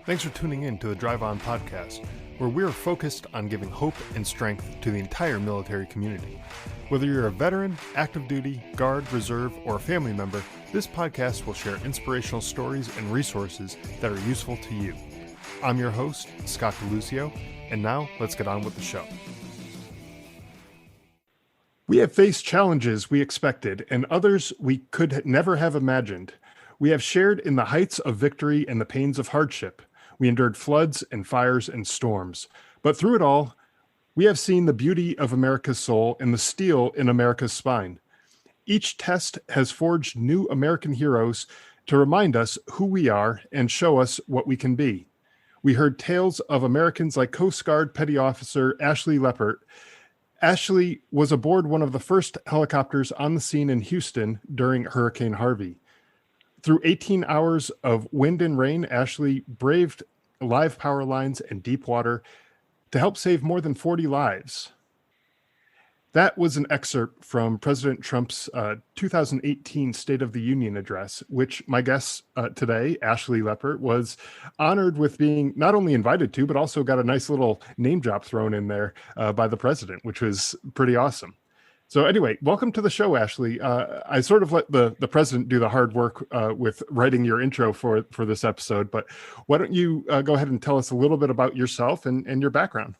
Thanks for tuning in to the Drive On podcast, where we're focused on giving hope and strength to the entire military community. Whether you're a veteran, active duty, guard, reserve, or a family member, this podcast will share inspirational stories and resources that are useful to you. I'm your host, Scott DeLucio, and now let's get on with the show. We have faced challenges we expected and others we could never have imagined. We have shared in the heights of victory and the pains of hardship. We endured floods and fires and storms. But through it all, we have seen the beauty of America's soul and the steel in America's spine. Each test has forged new American heroes to remind us who we are and show us what we can be. We heard tales of Americans like Coast Guard Petty Officer Ashlee Leppert. Ashlee was aboard one of the first helicopters on the scene in Houston during Hurricane Harvey. Through 18 hours of wind and rain, Ashlee braved live power lines and deep water to help save more than 40 lives. That was an excerpt from President Trump's 2018 State of the Union address, which my guest today, Ashlee Leppert, was honored with being not only invited to, but also got a nice little name drop thrown in there by the president, which was pretty awesome. So anyway, welcome to the show, Ashlee. I sort of let the president do the hard work with writing your intro for this episode, but why don't you go ahead and tell us a little bit about yourself and your background?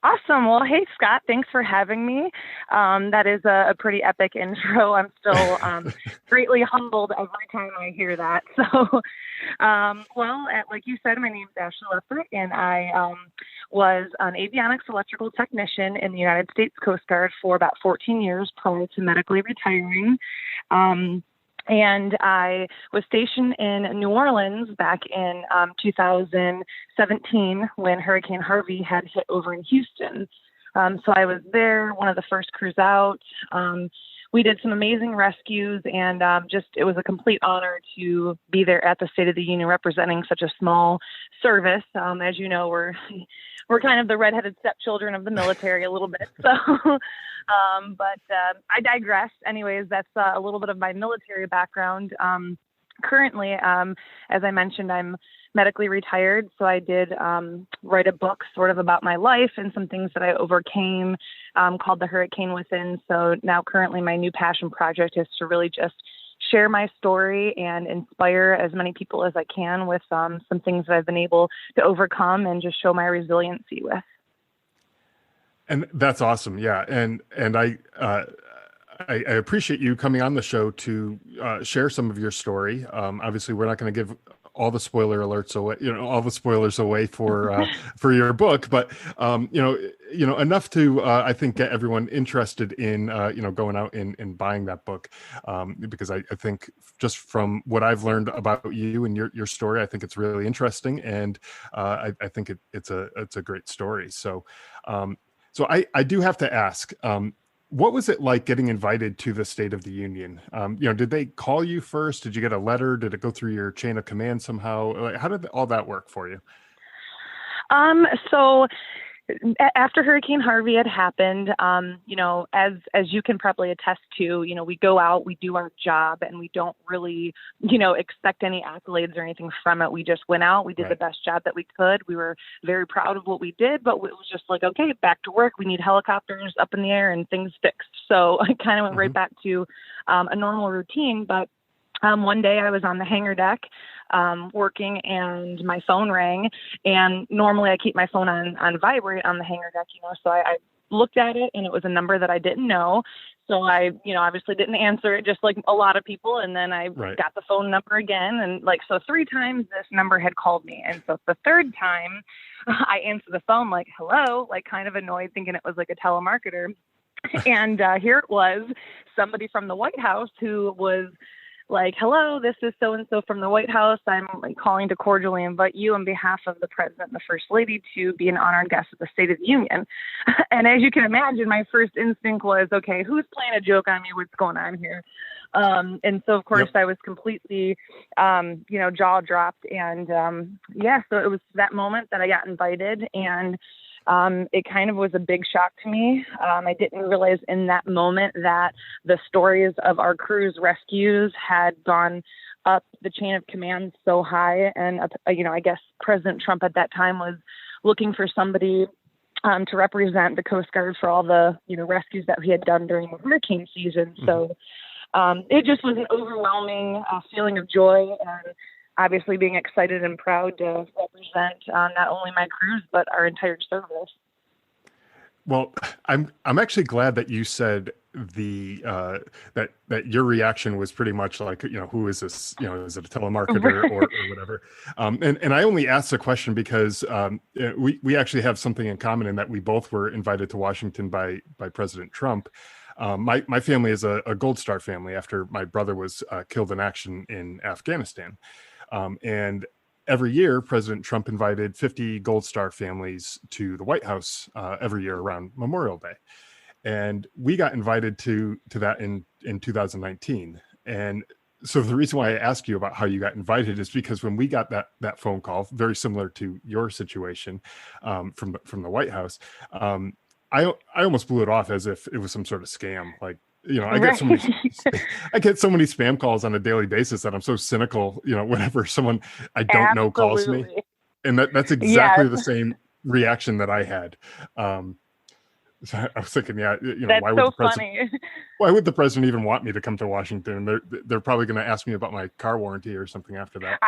Awesome. Well, hey, Scott, thanks for having me. That is a pretty epic intro. I'm still greatly humbled every time I hear that. So, like you said, my name is Ashlee Leppert, and I was an avionics electrical technician in the United States Coast Guard for about 14 years prior to medically retiring. And I was stationed in New Orleans back in 2017 when Hurricane Harvey had hit over in Houston. So I was there, one of the first crews out. We did some amazing rescues, and it was a complete honor to be there at the State of the Union representing such a small service. As you know, we're kind of the redheaded stepchildren of the military a little bit. So, but I digress. Anyways, that's a little bit of my military background. Currently, as I mentioned, I'm medically retired. So I did write a book sort of about my life and some things that I overcame called The Hurricane Within. So now currently my new passion project is to really just share my story and inspire as many people as I can with some things that I've been able to overcome and just show my resiliency with. And that's awesome. Yeah. And I appreciate you coming on the show to share some of your story. Obviously, we're not going to give all the spoiler alerts away, all the spoilers away for your book, but enough to I think get everyone interested in going out and buying that book, because I think just from what I've learned about you and your story, I think it's really interesting, and I think it's a great story. So I do have to ask. What was it like getting invited to the State of the Union? Did they call you first? Did you get a letter? Did it go through your chain of command somehow? Like, how did all that work for you? So after Hurricane Harvey had happened, as you can probably attest to, we go out, we do our job, and we don't really, expect any accolades or anything from it. We just went out, we did Right. the best job that we could. We were very proud of what we did, but it was just like, okay, back to work. We need helicopters up in the air and things fixed. So I kind of went right back to a normal routine. But one day I was on the hangar deck working, and my phone rang, and normally I keep my phone on vibrate on the hangar deck, so I looked at it, and it was a number that I didn't know. So I, obviously didn't answer it, just like a lot of people. And then I got the phone number again. And so 3 times this number had called me. And so the third time I answered the phone, like, hello, like kind of annoyed, thinking it was like a telemarketer. And here it was, somebody from the White House who was like, hello, this is so-and-so from the White House. I'm calling to cordially invite you on behalf of the President and the First Lady to be an honored guest at the State of the Union. And as you can imagine, my first instinct was, okay, who's playing a joke on me? What's going on here? And so, of course, I was completely, jaw dropped. And, so it was that moment that I got invited. And It kind of was a big shock to me. I didn't realize in that moment that the stories of our crew's rescues had gone up the chain of command so high. And, I guess President Trump at that time was looking for somebody to represent the Coast Guard for all the, rescues that we had done during the hurricane season. Mm-hmm. So it just was an overwhelming feeling of joy, and obviously being excited and proud to represent not only my crews, but our entire service. Well, I'm actually glad that you said that your reaction was pretty much like, who is this? Is it a telemarketer or whatever? And I only asked the question because we actually have something in common in that we both were invited to Washington by President Trump. My family is a Gold Star family after my brother was killed in action in Afghanistan, and every year, President Trump invited 50 Gold Star families to the White House every year around Memorial Day. And we got invited to that in 2019. And so the reason why I ask you about how you got invited is because when we got that phone call, very similar to your situation from the White House, I almost blew it off as if it was some sort of scam. Like, I get so many spam calls on a daily basis that I'm so cynical, whenever someone I don't know calls me. And that's exactly the same reaction that I had. So I was thinking, that's why would the president even want me to come to Washington? They're probably going to ask me about my car warranty or something after that.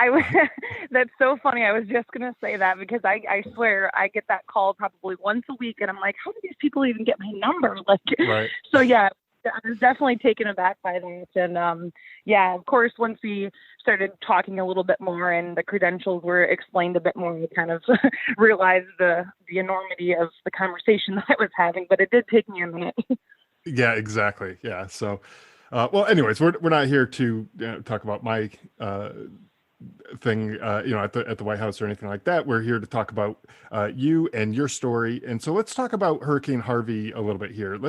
That's so funny. I was just going to say that because I swear I get that call probably once a week, and I'm like, how do these people even get my number? Right. So yeah. I was definitely taken aback by that. And of course, once we started talking a little bit more and the credentials were explained a bit more, we kind of realized the enormity of the conversation that I was having. But it did take me a minute. Yeah, exactly. Yeah. So, well, anyways, we're not here to talk about my thing, at the White House or anything like that. We're here to talk about you and your story. And so let's talk about Hurricane Harvey a little bit here.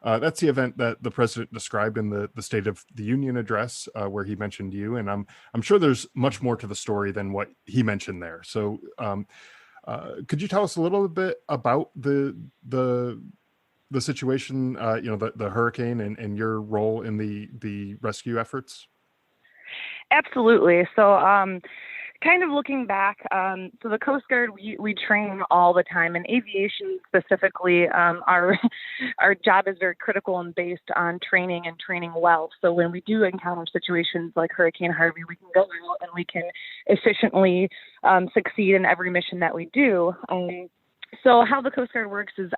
That's the event that the president described in the State of the Union address, where he mentioned you. And I'm sure there's much more to the story than what he mentioned there. So could you tell us a little bit about the situation, the hurricane and your role in the rescue efforts? Absolutely. So kind of looking back, so the Coast Guard, we train all the time. In aviation specifically, our job is very critical and based on training and training well. So when we do encounter situations like Hurricane Harvey, we can go out and we can efficiently succeed in every mission that we do. So how the Coast Guard works is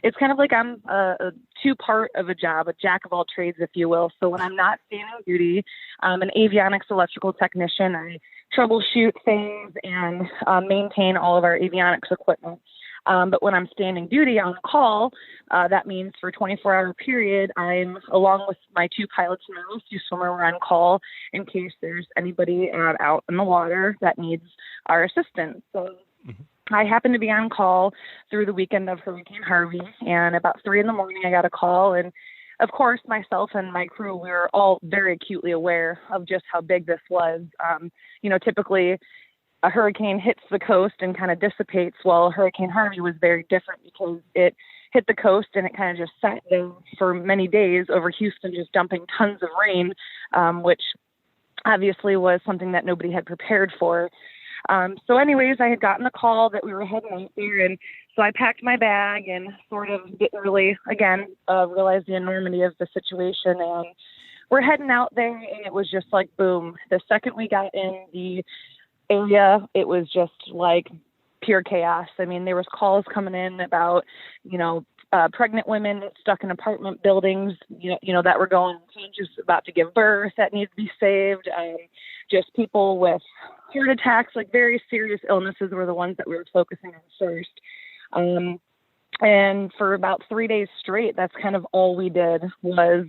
it's kind of like I'm a two-part of a job, a jack of all trades, if you will. So when I'm not standing duty, I'm an avionics electrical technician. I troubleshoot things and maintain all of our avionics equipment. But when I'm standing duty on call, that means for a 24-hour period, I'm, along with my two pilots and my rescue swimmer, we're on call in case there's anybody out in the water that needs our assistance. So I happened to be on call through the weekend of Hurricane Harvey, and about 3 a.m, I got a call. And of course, myself and my crew, we were all very acutely aware of just how big this was. Typically a hurricane hits the coast and kind of dissipates. Well, Hurricane Harvey was very different because it hit the coast and it kind of just sat there for many days over Houston, just dumping tons of rain, which obviously was something that nobody had prepared for. So anyways, I had gotten a call that we were heading out there, and so I packed my bag and sort of didn't really, realize the enormity of the situation. And we're heading out there, and it was just like, boom. The second we got in the area, it was just like pure chaos. I mean, there was calls coming in about, pregnant women stuck in apartment buildings, that were going just about to give birth that need to be saved. Just people with heart attacks, like very serious illnesses were the ones that we were focusing on first. And for about 3 days straight, that's kind of all we did was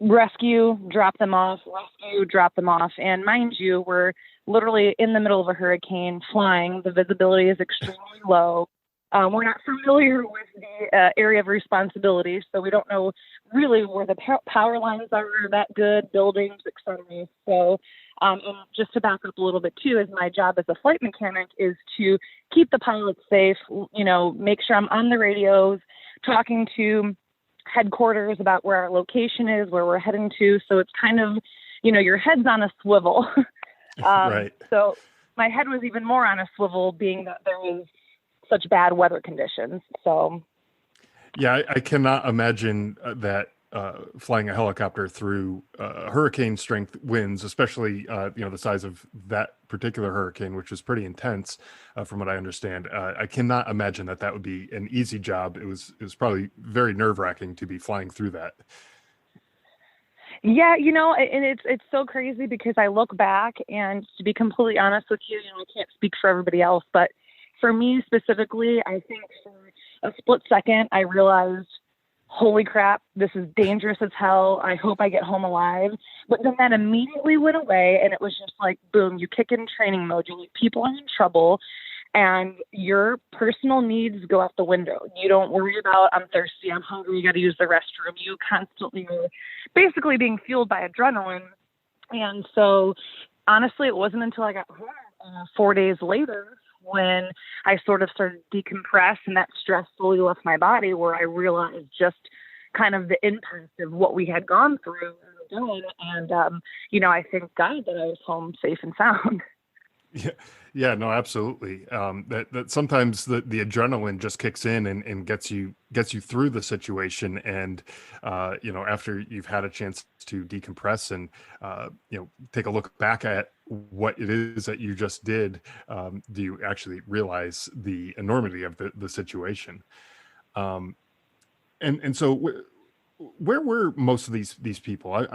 rescue, drop them off, rescue, drop them off. And mind you, we're literally in the middle of a hurricane flying. The visibility is extremely low. We're not familiar with the area of responsibility, so we don't know really where the power lines are that good, buildings, etc. So, and just to back up a little bit too, is my job as a flight mechanic is to keep the pilots safe, make sure I'm on the radios, talking to headquarters about where our location is, where we're heading to. So it's kind of, your head's on a swivel. Right. So my head was even more on a swivel, being that there was such bad weather conditions. So Yeah, I cannot imagine that flying a helicopter through hurricane strength winds, especially the size of that particular hurricane, which is pretty intense, from what I understand. I cannot imagine that that would be an easy job. It was probably very nerve wracking to be flying through that. yeah, and it's so crazy because I look back, and to be completely honest with you, I can't speak for everybody else, but for me specifically, I think for a split second, I realized, holy crap, this is dangerous as hell. I hope I get home alive. But then that immediately went away, and it was just like, boom, you kick in training mode. You're like, people are in trouble, and your personal needs go out the window. You don't worry about, I'm thirsty, I'm hungry, you got to use the restroom. You constantly are basically being fueled by adrenaline. And so, honestly, it wasn't until I got home 4 days later when I sort of started to decompress and that stress slowly left my body, where I realized just kind of the impact of what we had gone through and done. And, I thank God that I was home safe and sound. Yeah, yeah, no, absolutely. That sometimes the adrenaline just kicks in and gets you through the situation, and after you've had a chance to decompress and take a look back at what it is that you just did, do you actually realize the enormity of the situation? Um, and so where were most of these people?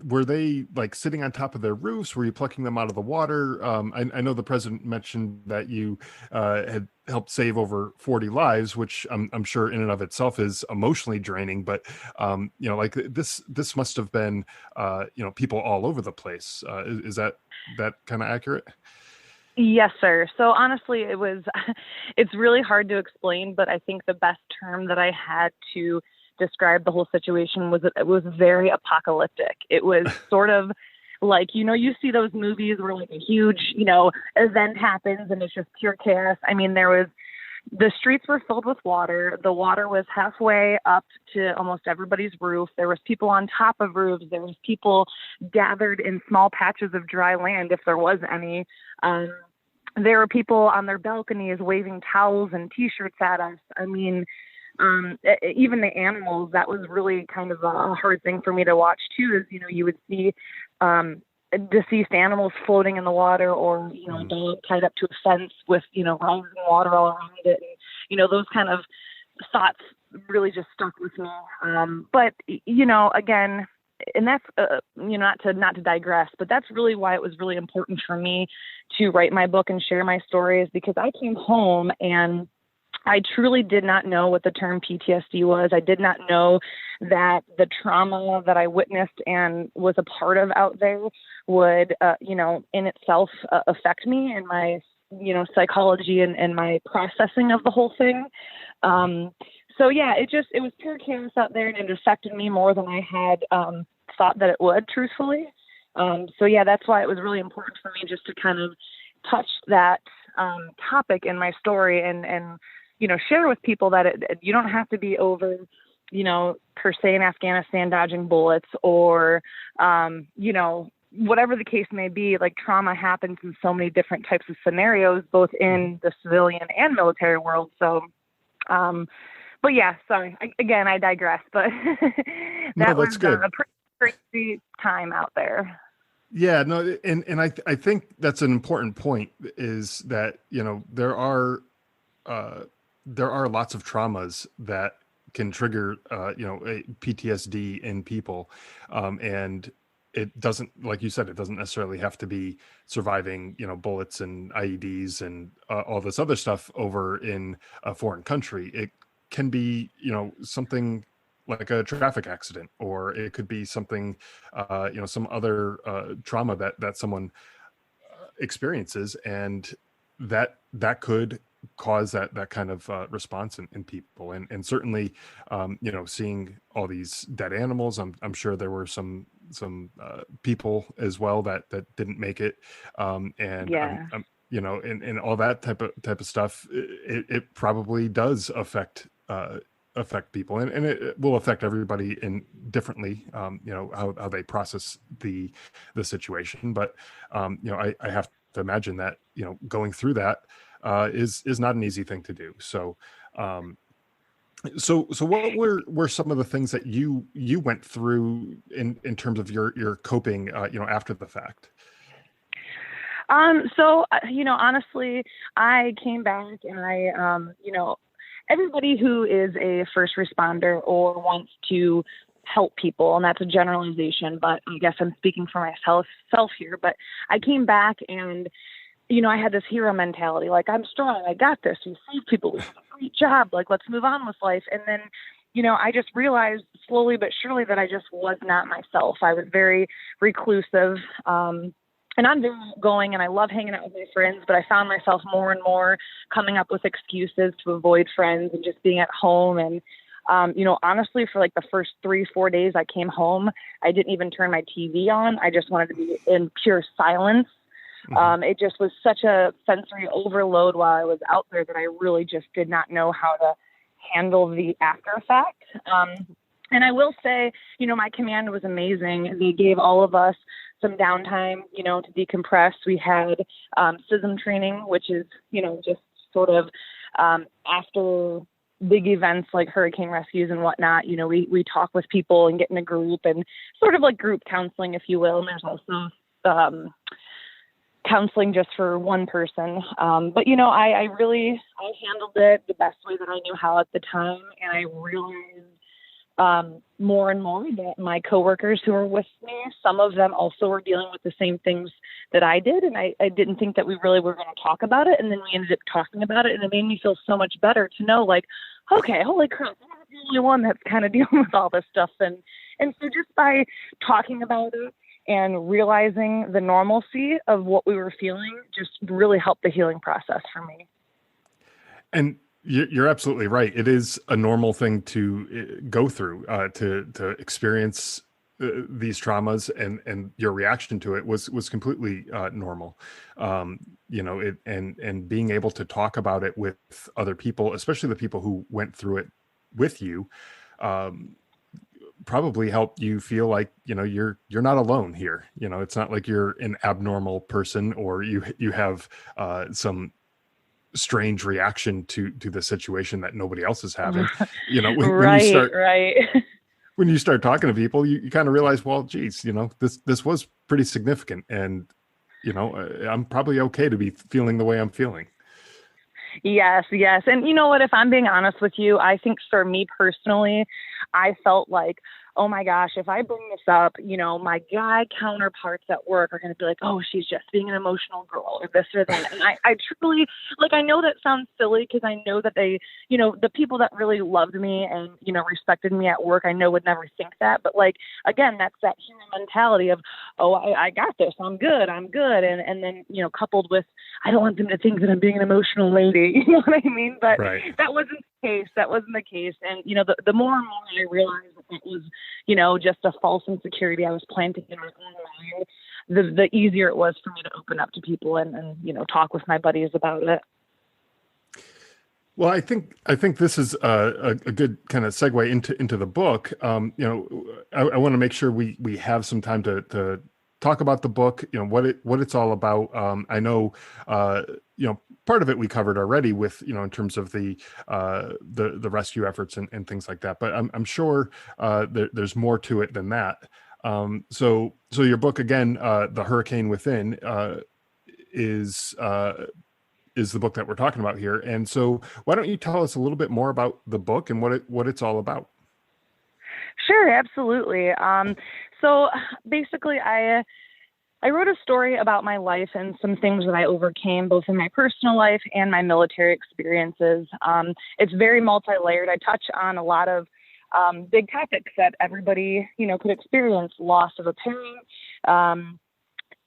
Were they like sitting on top of their roofs? Were you plucking them out of the water? I know the president mentioned that you had helped save over 40 lives, which I'm sure in and of itself is emotionally draining. But like this must have been people all over the place. Is that kind of accurate? Yes, sir. So honestly, it's really hard to explain, but I think the best term that I had to describe the whole situation was that it was very apocalyptic. It was sort of like, you see those movies where like a huge, event happens and it's just pure chaos. I mean, the streets were filled with water. The water was halfway up to almost everybody's roof. There was people on top of roofs. There was people gathered in small patches of dry land, if there was any. There were people on their balconies waving towels and T-shirts at us. I mean, even the animals, that was really kind of a hard thing for me to watch too, is, you would see deceased animals floating in the water, or, a dog tied up to a fence with, rising water all around it. And, those kind of thoughts really just stuck with me. But, again, and that's, not to digress, but that's really why it was really important for me to write my book and share my stories, because I came home and I truly did not know what the term PTSD was. I did not know that the trauma that I witnessed and was a part of out there would, in itself affect me and my, psychology and my processing of the whole thing. So yeah, it was pure chaos out there, and it affected me more than I had thought that it would, truthfully. So yeah, that's why it was really important for me just to kind of touch that topic in my story and share with people that you don't have to be over, per se in Afghanistan dodging bullets or, whatever the case may be. Like, trauma happens in so many different types of scenarios, both in the civilian and military world. So, but yeah, sorry. Again, I digress, but No, that that's was good. a pretty crazy time out there. Yeah, no, and I think that's an important point, is that, there are lots of traumas that can trigger, a PTSD in people. And it doesn't, like you said, it doesn't necessarily have to be surviving, bullets and IEDs and all this other stuff over in a foreign country. It can be, something like a traffic accident, or it could be something, some other trauma that someone experiences, and that could cause that kind of response in people. And certainly, seeing all these dead animals, I'm sure there were some people as well that didn't make it, and Yeah. and all that type of stuff. It probably does affect affect people, and it will affect everybody in differently, how they process the situation. But I have to imagine that going through that is not an easy thing to do. Um, so what were some of the things that you went through in terms of your coping, after the fact? Honestly, I came back and everybody who is a first responder or wants to help people, and that's a generalization, but I guess I'm speaking for myself here, but I came back and, I had this hero mentality, like, I'm strong, I got this, we saved people, we did a great job, like, let's move on with life. And then, I just realized slowly but surely that I just was not myself. I was very reclusive, and I'm very outgoing and I love hanging out with my friends, but I found myself more and more coming up with excuses to avoid friends and just being at home. And, honestly, for like the first 3-4 days I came home, I didn't even turn my TV on. I just wanted to be in pure silence. It just was such a sensory overload while I was out there that I really just did not know how to handle the after effect. And I will say, my command was amazing. They gave all of us some downtime, to decompress. We had SISM training, which is, just sort of after big events like hurricane rescues and whatnot, we talk with people and get in a group and sort of like group counseling, if you will. And there's also counseling just for one person. But, I handled it the best way that I knew how at the time. And I realized more and more that my coworkers who were with me, some of them also were dealing with the same things that I did. And I didn't think that we really were going to talk about it. And then we ended up talking about it. And it made me feel so much better to know, like, okay, holy crap, I'm not the only one that's kind of dealing with all this stuff. And so just by talking about it and realizing the normalcy of what we were feeling just really helped the healing process for me. And you're absolutely right. It is a normal thing to go through, to experience these traumas, and your reaction to it was completely normal. And being able to talk about it with other people, especially the people who went through it with you, probably helped you feel like, you're not alone here. It's not like you're an abnormal person or you have some strange reaction to the situation that nobody else is having. When you start talking to people, you kind of realize, well, geez, this was pretty significant, and I'm probably okay to be feeling the way I'm feeling. Yes. And you know what, if I'm being honest with you, I think for me personally, I felt like, oh my gosh, if I bring this up, my guy counterparts at work are going to be like, oh, she's just being an emotional girl or this or that. And I truly, I know that sounds silly because I know that they, the people that really loved me and, respected me at work, I know would never think that. But again, that's that human mentality of, oh, I got this. I'm good. And then, coupled with, I don't want them to think that I'm being an emotional lady. You know what I mean? But right. That wasn't the case. And, the more and more I realized that it was, just a false insecurity I was planting in my own mind, the easier it was for me to open up to people and talk with my buddies about it. Well, I think this is a good kind of segue into the book. I want to make sure we have some time to talk about the book, what it's all about. I know, part of it we covered already with, in terms of the rescue efforts and things like that. But I'm sure there's more to it than that. So your book, again, The Hurricane Within, is the book that we're talking about here. And so why don't you tell us a little bit more about the book and what it's all about? Sure, absolutely. So basically, I wrote a story about my life and some things that I overcame, both in my personal life and my military experiences. It's very multi-layered. I touch on a lot of big topics that everybody, could experience: loss of a parent,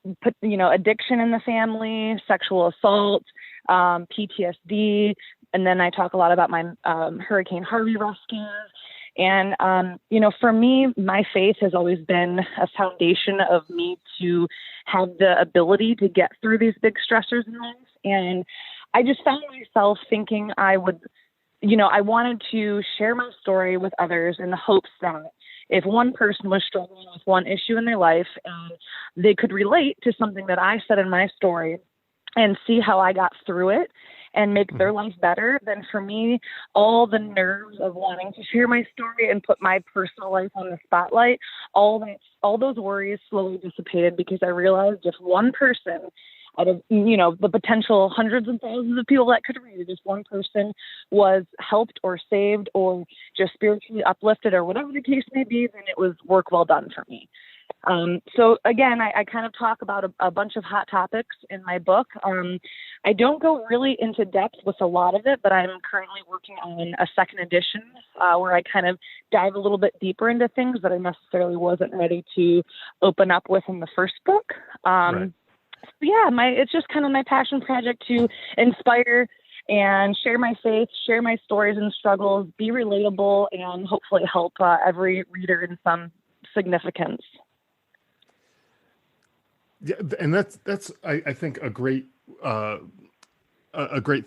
addiction in the family, sexual assault, PTSD, and then I talk a lot about my Hurricane Harvey rescues. And, for me, my faith has always been a foundation of me to have the ability to get through these big stressors in life. And I just found myself thinking I would I wanted to share my story with others in the hopes that if one person was struggling with one issue in their life and they could relate to something that I said in my story and see how I got through it and make their life better, then for me, all the nerves of wanting to share my story and put my personal life on the spotlight, all those worries slowly dissipated, because I realized if one person out of, the potential hundreds and thousands of people that could read it, if one person was helped or saved or just spiritually uplifted or whatever the case may be, then it was work well done for me. So again, I kind of talk about a bunch of hot topics in my book. I don't go really into depth with a lot of it, but I'm currently working on a second edition where I kind of dive a little bit deeper into things that I necessarily wasn't ready to open up with in the first book. Right. Yeah, it's just kind of my passion project to inspire and share my faith, share my stories and struggles, be relatable, and hopefully help every reader in some significance. Yeah, and that's I think a great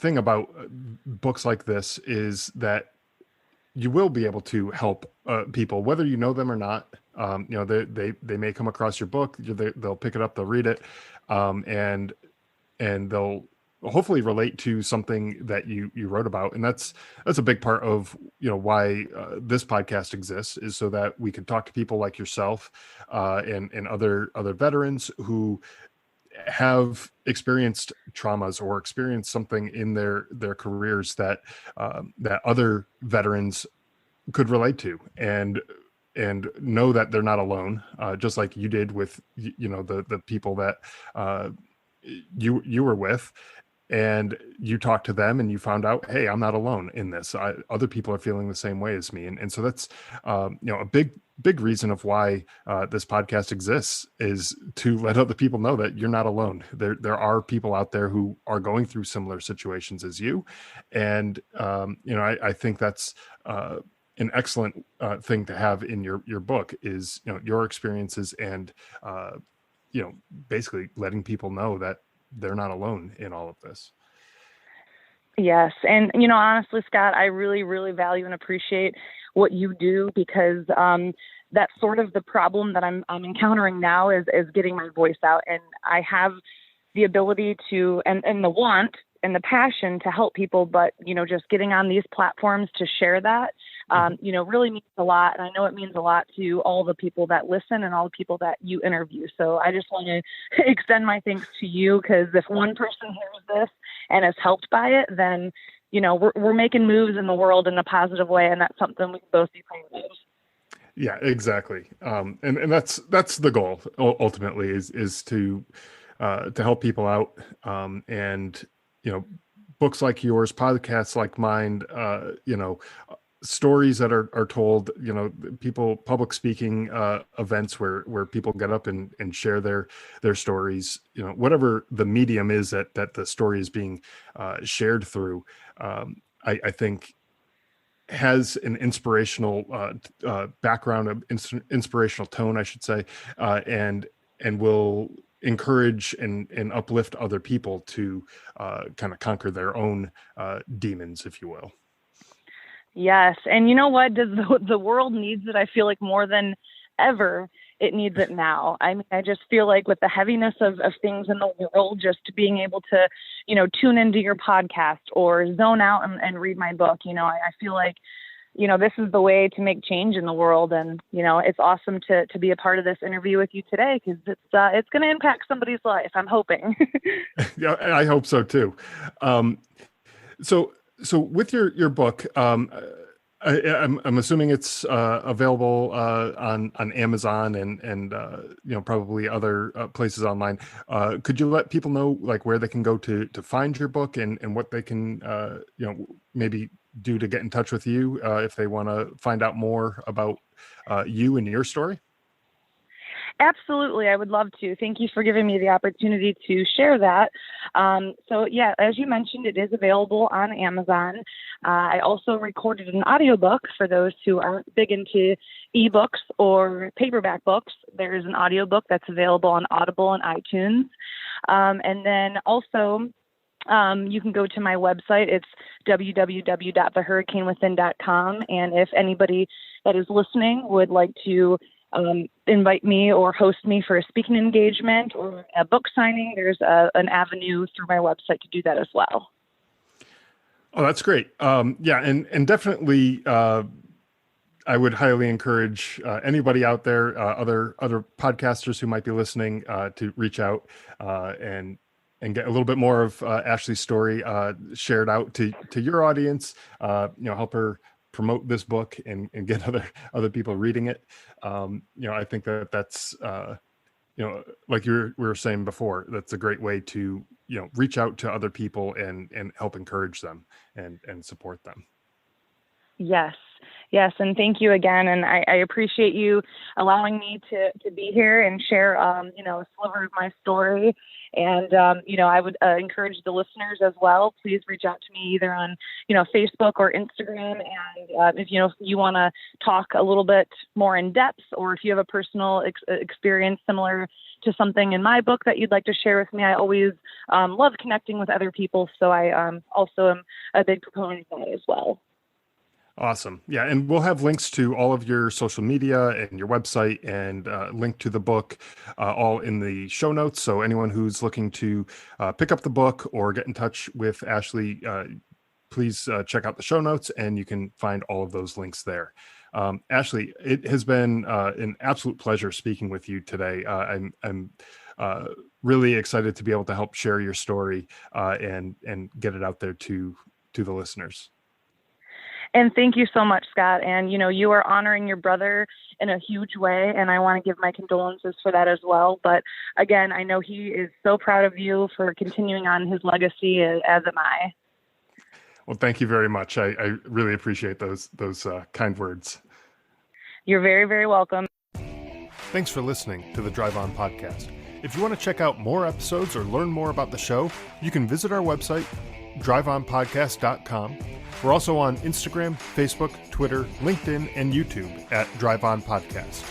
thing about books like this is that you will be able to help people, whether you know them or not. They may come across your book, they'll pick it up, they'll read it, and they'll hopefully relate to something that you wrote about. And that's a big part of why this podcast exists, is so that we can talk to people like yourself and other veterans who have experienced traumas or experienced something in their careers that other veterans could relate to, and know that they're not alone, just like you did with the people that you were with, and you talked to them and you found out, hey, I'm not alone in this. Other people are feeling the same way as me. And so that's, a big reason of why this podcast exists, is to let other people know that you're not alone. There are people out there who are going through similar situations as you. And, I think that's an excellent thing to have in your book, is, your experiences and, basically letting people know that they're not alone in all of this. Yes. And, honestly, Scott, I really, really value and appreciate what you do, because that's sort of the problem that I'm encountering now is getting my voice out. And I have the ability to, and the want and the passion to help people, but, just getting on these platforms to share that, really means a lot. And I know it means a lot to all the people that listen and all the people that you interview. So I just want to extend my thanks to you, because if one person hears this and is helped by it, then, we're making moves in the world in a positive way. And that's something we can both be proud of. Yeah, exactly. And that's the goal ultimately, is to help people out. And, books like yours, podcasts like mine, stories that are told, people, public speaking events where people get up and share their stories, whatever the medium is that the story is being shared through, I think has an inspirational background, inspirational tone, I should say, and will encourage and uplift other people to kind of conquer their own demons, if you will. Yes. And you know what? The world needs it. I feel like more than ever, it needs it now. I mean, I just feel like with the heaviness of things in the world, just being able to, tune into your podcast or zone out and read my book, I feel like, this is the way to make change in the world. And, it's awesome to be a part of this interview with you today, because it's going to impact somebody's life, I'm hoping. Yeah, I hope so too. So with your book, I'm assuming it's available on Amazon and probably other places online. Could you let people know like where they can go to find your book and what they can maybe do to get in touch with you if they want to find out more about you and your story? Absolutely. I would love to. Thank you for giving me the opportunity to share that. So yeah, as you mentioned, it is available on Amazon. I also recorded an audiobook for those who aren't big into ebooks or paperback books. There's an audiobook that's available on Audible and iTunes. And then also you can go to my website. It's www.thehurricanewithin.com. And if anybody that is listening would like to invite me or host me for a speaking engagement or a book signing, there's an avenue through my website to do that as well. Oh, that's great. Yeah, and definitely, I would highly encourage anybody out there, other podcasters who might be listening, to reach out and get a little bit more of Ashlee's story shared out to your audience. Help her promote this book and get other people reading it. I think that's like we were saying before, that's a great way to reach out to other people and help encourage them and support them. Yes. And thank you again. And I appreciate you allowing me to be here and share, a sliver of my story. And, I would encourage the listeners as well. Please reach out to me either on, Facebook or Instagram. And if you want to talk a little bit more in depth, or if you have a personal experience similar to something in my book that you'd like to share with me, I always love connecting with other people. So I also am a big proponent of that as well. Awesome. Yeah. And we'll have links to all of your social media and your website and link to the book all in the show notes. So anyone who's looking to pick up the book or get in touch with Ashlee, please check out the show notes and you can find all of those links there. Ashlee, it has been an absolute pleasure speaking with you today. I'm really excited to be able to help share your story and get it out there to the listeners. And thank you so much, Scott. And, you are honoring your brother in a huge way, and I want to give my condolences for that as well. But again, I know he is so proud of you for continuing on his legacy, as am I. Well, thank you very much. I really appreciate those kind words. You're very, very welcome. Thanks for listening to the Drive On Podcast. If you want to check out more episodes or learn more about the show, you can visit our website, driveonpodcast.com. We're also on Instagram, Facebook, Twitter, LinkedIn, and YouTube at Drive On Podcast.